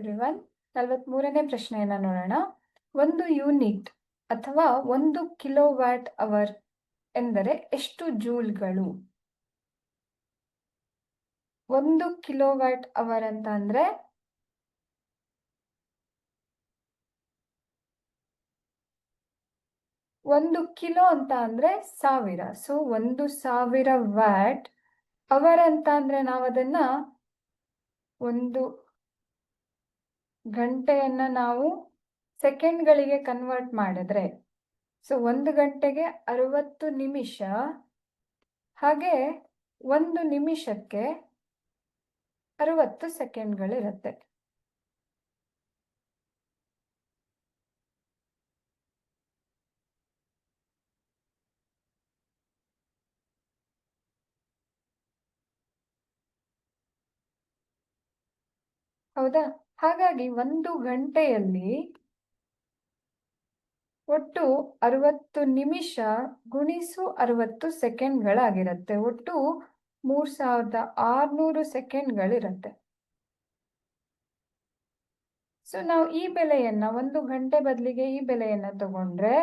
Everyone. 43ನೇ ಪ್ರಶ್ನೆಯನ್ನು ನೋಡೋಣ. ಒಂದು ಯೂನಿಟ್ ಅಥವಾ 1 ಕಿಲೋವ್ಯಾಟ್ ಅವರ್ ಎಂದರೆ ಎಷ್ಟು ಜೂಲ್ಗಳು? 1 ಕಿಲೋವ್ಯಾಟ್ ಅವರ್ ಅಂತ ಅಂದ್ರೆ 1 ಕಿಲೋ ಅಂತ ಅಂದ್ರೆ 1000. So 1000 watt. ಅವರ್ ಅಂತ ಅಂದ್ರೆ ನಾವು ಅದನ್ನ ಒಂದು ಗಂಟೆಯನ್ನ ನಾವು ಸೆಕೆಂಡ್ಗಳಿಗೆ ಕನ್ವರ್ಟ್ ಮಾಡಿದ್ರೆ, ಸೊ 1 ಗಂಟೆಗೆ 60 ನಿಮಿಷ, ಹಾಗೆ 1 ನಿಮಿಷಕ್ಕೆ 60 ಸೆಕೆಂಡ್ಗಳಿರುತ್ತೆ. ಹೌದಾ? ಹಾಗಾಗಿ 1 ಗಂಟೆಯಲ್ಲಿ ಒಟ್ಟು 60 ನಿಮಿಷ ಗುಣಿಸು 60 ಸೆಕೆಂಡ್ಗಳಾಗಿರುತ್ತೆ. ಒಟ್ಟು 3600 ಸೆಕೆಂಡ್ಗಳಿರುತ್ತೆ. ಸೊ ನಾವು ಈ ಬೆಲೆಯನ್ನ 1 ಗಂಟೆ ಬದಲಿಗೆ ಈ ಬೆಲೆಯನ್ನ ತಗೊಂಡ್ರೆ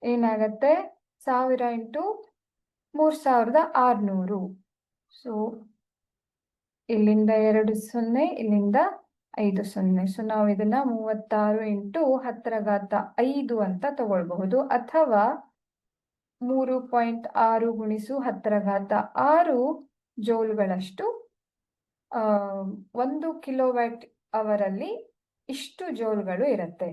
ಏನಾಗತ್ತೆ? 1000 ಇಂಟು 3600. ಸೊ ಇಲ್ಲಿಂದ 2 0, ಇಲ್ಲಿಂದ 5 0. ಸೊ ನಾವು ಇದನ್ನ 36 ಇಂಟು 10⁵5 ಅಂತ ತಗೊಳ್ಬಹುದು, ಅಥವಾ 3.6 ಗುಣಿಸು 10⁵6 ಜೌಲ್ಗಳಷ್ಟು 1 ಕಿಲೋವ್ಯಾಟ್ ಅವರಲ್ಲಿ ಇಷ್ಟು ಜೌಲ್ಗಳು ಇರುತ್ತೆ.